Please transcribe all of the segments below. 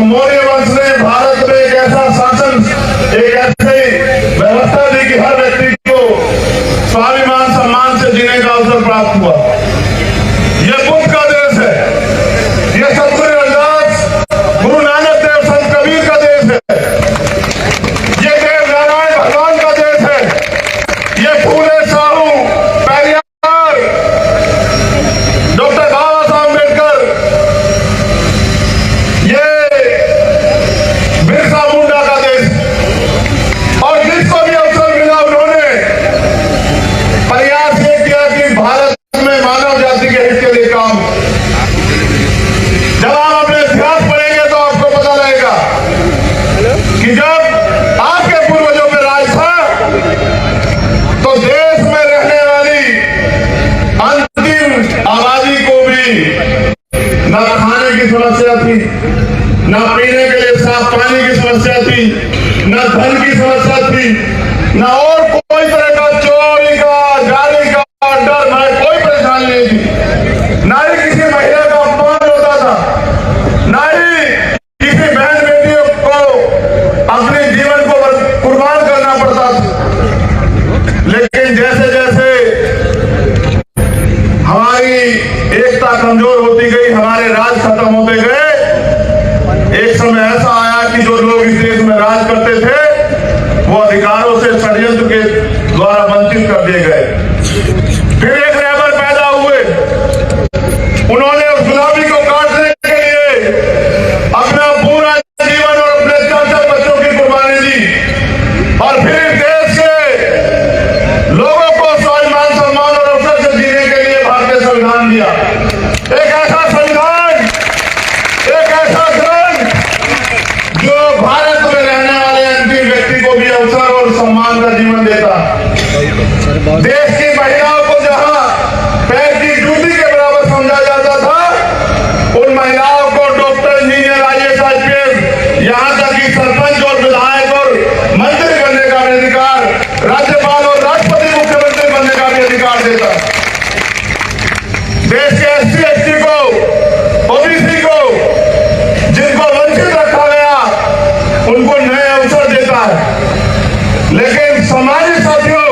मौर्य वंश ने भारत में एक ऐसा शासन, एक ऐसी व्यवस्था दी कि हर व्यक्ति को स्वाभिमान सम्मान से जीने का अवसर प्राप्त हुआ। यह बुद्ध का देश है, यह सतगुरु रविदास, गुरु नानक देव, संत कबीर का देश है, यह देव नारायण भगवान का देश है, यह फूले साहू, पेरियार, डॉक्टर बाबा साहब अम्बेडकर, ये बिरसा मुंडा का देश। और जिसको भी अवसर मिला उन्होंने प्रयास ये किया कि भारत में मानव जाति के हित के लिए काम। जब आप अपने इतिहास पढ़ेंगे तो आपको पता लगेगा कि जब आपके पूर्वजों में राज था तो देश में रहने वाली अंतिम आबादी को भी न खाने की समस्या थी, न पीने के लिए साफ पानी की समस्या थी, न धन की समस्या थी, न और कोई तरह का चोरी का, जाली का डर, न कोई परेशानी नहीं थी। न ही किसी महिला का अपमान होता था, न ही किसी बहन बेटियों को अपने जीवन को कुर्बान करना पड़ता था। लेकिन जैसे जैसे हमारी एकता कमजोर होती गई, हमारे राज खत्म होते गए, एक समय ऐसा आया कि जो लोग इस देश में राज करते थे वो अधिकारों से षड्यंत्र के द्वारा वंचित कर दिए गए। फिर एक रहबर पैदा हुए, उन्होंने उस गुलामी को काटने के लिए अपना पूरा जीवन और अपने 4 बच्चों की कुर्बानी दी। और फिर देश के लोगों को स्वाभिमान सम्मान और अवसर से जीने के लिए भारतीय संविधान दिया। एक ऐसा संविधान, एक ऐसा ग्रंथ जो भारत में रहने वाले अंतिम व्यक्ति को भी अवसर और सम्मान का जीवन देता। देश की महिलाओं को जहां पैर की जूती के बराबर समझा जाता था, उन महिलाओं को डॉक्टर, इंजीनियर, IAS, IPS, यहां तक कि सरपंच और विधायक और मंत्री बनने का भी अधिकार, राज्यपाल और राष्ट्रपति, मुख्यमंत्री बनने का भी अधिकार देता। देश के SC, ST को, OBC को, जिनको वंचित रखा गया, उनको नए अवसर देता है। लेकिन समाजी साथियों,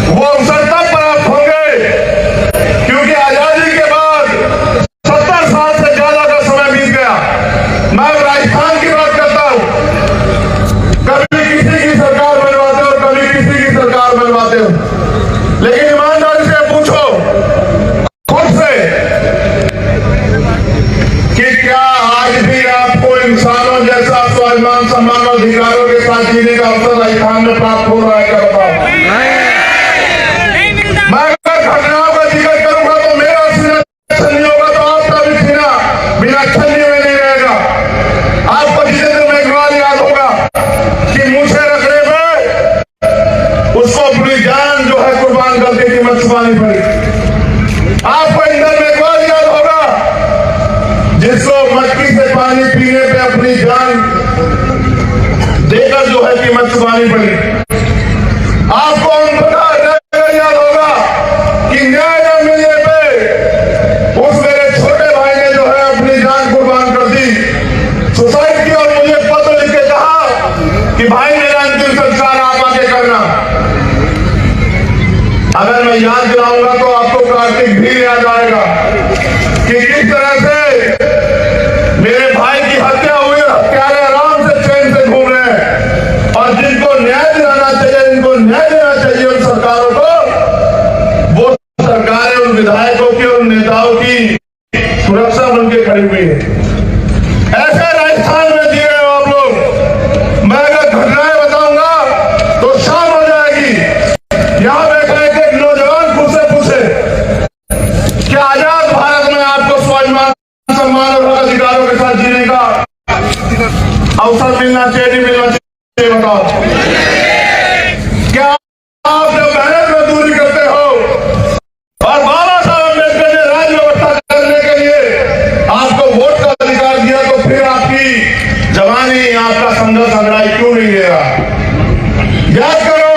वो अवसर तब प्राप्त होंगे क्योंकि आजादी के बाद 70 साल से ज्यादा का समय बीत गया। मैं राजस्थान की बात करता हूं, कभी किसी की सरकार बनवाते हो, कभी किसी की सरकार बनवाते हो, लेकिन ईमानदारी से पूछो खुद से कि क्या आज भी आपको इंसानों जैसा स्वाभिमान सम्मान और अधिकारों के साथ जीने का अवसर राजस्थान में प्राप्त हो रहा है? क्या बताओ? मैं अगर घटनाओं का जिक्र करूंगा तो मेरा सीना छन्नी होगा, तो आपका भी सीना बिना छन्नी में नहीं रहेगा। आपको जितेंद्र मेघवाल याद होगा कि मूछे रखने में उसको अपनी जान जो है कुर्बान करके कीमत चुकानी पड़ी। आपको इंदर मेघवाल याद होगा जिसको मटकी से पानी पीने पे अपनी जान देकर जो है कीमत चुकानी पड़ी। आपको याद होगा कि न्याय न मिलने पे उस मेरे छोटे भाई ने जो है अपनी जान कुर्बान कर दी, सुसाइड की, और मुझे पत्र लिख के कहा कि भाई मेरा अंतिम संस्कार आप आके करना। अगर मैं याद दिलाऊंगा तो आपको कार्तिक भी याद आएगा कि किस तरह से मेरे भाई की हत्या हुई, हत्यारे आराम से चैन से घूम रहे हैं। और जिनको न्याय दिलाना चाहिए, जिनको न्याय देना चाहिए उन सरकारों को, वो सरकारें उन विधायकों की और नेताओं की सुरक्षा बनके खड़ी हुई है। ऐसे राजस्थान में जी रहे हो आप लोग। मैं अगर घटनाएं बताऊंगा तो शाम हो जाएगी। यहां बैठे एक नौजवान पूछे क्या आजाद भारत में आपको स्वाभिमान सम्मान और अधिकारों के साथ जीने का अवसर मिलना चाहिए, नहीं मिलना चाहिए? बताओ। क्या आप जब मेहनत मजदूरी करते हो और बाबा साहब अम्बेडकर ने राज्य व्यवस्था करने के लिए आपको वोट का अधिकार दिया, तो फिर आपकी जवानी, आपका संघर्ष अंग्राई क्यों नहीं ले रहा? याद करो,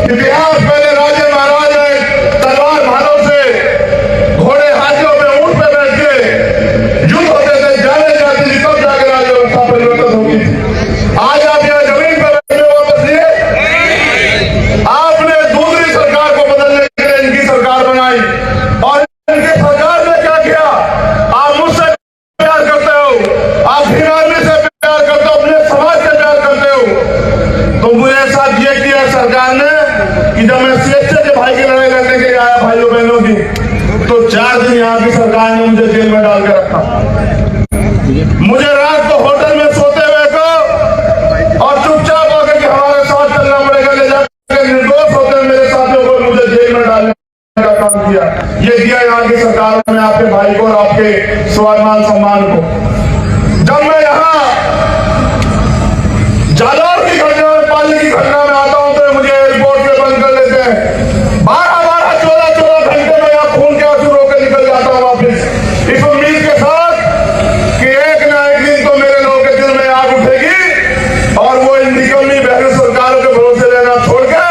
इतिहास पहले राजे महाराज तलवार भालों से, घोड़े हाथियों में ऊंट पे बैठ के युद्ध होते थे, जाने जाती थी, तब जाके आखिर आदमी से प्यार करते हो, अपने समाज से प्यार करते हो। तो मेरे साथ ये किया सरकार ने कि जब मैं सीएचए के भाई की लड़ाई लड़ने के लिए आया भाइयों बहनों की, तो 4 दिन यहाँ की सरकार ने मुझे जेल में डाल के रखा। मुझे रात को होटल में सोते हुए को और चुपचाप होकर कि हमारे साथ चलना पड़ेगा, ले जाकर निर्दोष होते मेरे साथियों को मुझे जेल में डालने का काम किया। ये किया यहाँ की सरकार ने आपके भाई को और आपके स्वाभिमान सम्मान को। जब मैं यहाँ जालौर की घटना में, पाली की घटना में आता हूं तो मुझे एयरपोर्ट पे बंद कर लेते हैं। 12-12, 14-14 घंटे में यहाँ खून के आंसू रोके निकल जाता हूँ वापिस, इस उम्मीद के साथ कि एक ना एक दिन तो मेरे लोगों के दिल में आग उठेगी और वो इन निकम्मी बहरी सरकारों के भरोसे लेना छोड़ के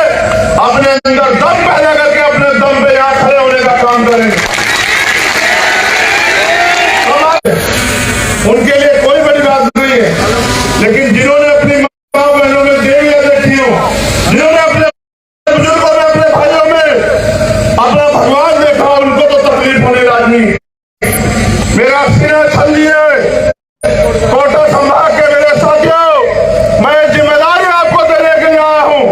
अपने अंदर दम पैदा करके अपने दम पे यहाँ खड़े होने का काम करेंगे। उनके लिए कोई बड़ी बात नहीं है, लेकिन जिन्होंने अपनी माँ बहनों में देवियां देखी हो, जिन्होंने अपने बुजुर्गों में, अपने भाइयों में अपना भगवान देखा, उनको तो तकलीफ होने लाजमी। मेरा सीना छल लिए कोटा संभाग के मेरे साथियों, मैं जिम्मेदारी आपको देने के लिए आया हूं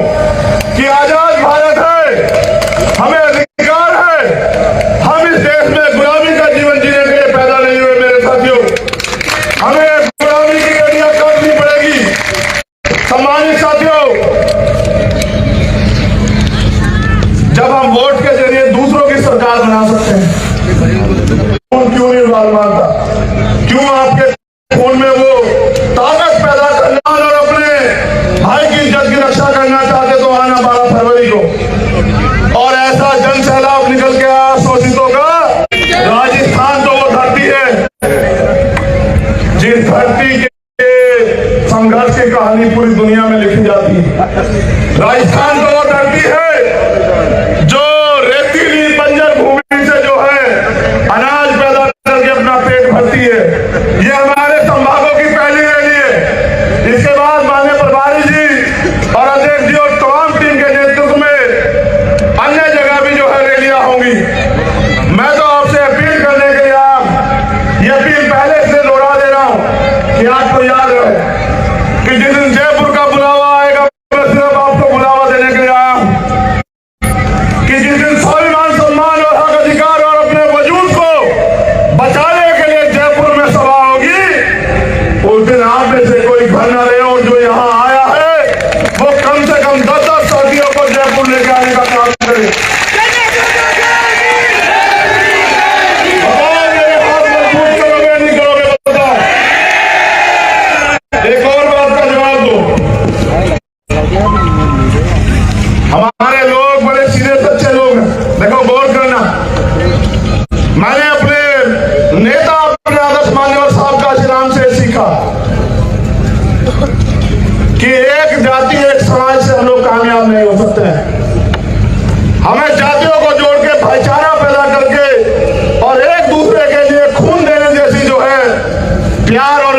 कि आजाद भारत है, हमें अधिकार है। हम इस देश में गुलामी का जीवन जीने के लिए पैदा नहीं हुए मेरे साथियों, हमें गुलामी की गलियां काटनी पड़ेगी। सम्मानित साथियों, जब हम वोट के जरिए दूसरों की सरकार बना सकते हैं, क्यों नहीं बात मानता? क्यों आपके खून में वो ताकत पैदा करना और अपने भाई की इज्जत की रक्षा करना चाहते तो आना 12 फरवरी को, और ऐसा जन सैलाब निकल के आया शोषितों का। राजस्थान तो वो धरती है जिस धरती के संघर्ष की कहानी पूरी दुनिया में लिखी जाती है। राजस्थान तो वो धरती है जो रेतीली बंजर भूमि से जो है अनाज पैदा करके अपना पेट भरती है। ये हमारे संभागों की पहली रैली है। इसके बाद माननीय प्रभारी जी और अध्यक्ष जी और तमाम टीम के नेतृत्व में अन्य जगह भी जो है रैलियां होंगी। मैं तो आपसे अपील करने के लिए ये अपील पहले से दोहरा दे रहा हूं कि आपको याद रहे कि जिस दिन जयपुर का बुलावा आएगा, मैं सिर्फ आपको बुलावा देने के लिए आया हूं कि जिस दिन स्वाभिमान सम्मान और हक अधिकार और अपने वजूद को बचाने के लिए जयपुर में सभा होगी, उस दिन आप में से कोई घर न रहे और जो यहाँ आया है वो कम से कम 10-10 साथियों को जयपुर लेके आने का काम करे। एक और बात का जवाब दो, हमारे लोग बड़े सीधे सच्चे लोग हैं। देखो गौर करना, मैंने अपने नेता अपने आदर्श मान्यवर साहब का नाम से सीखा कि एक जाति एक समाज से हम लोग कामयाब नहीं हो सकते हैं। हमें जातियों को जोड़ के भाईचारा पैदा करके और एक दूसरे के लिए खून देने जैसी जो है प्यार और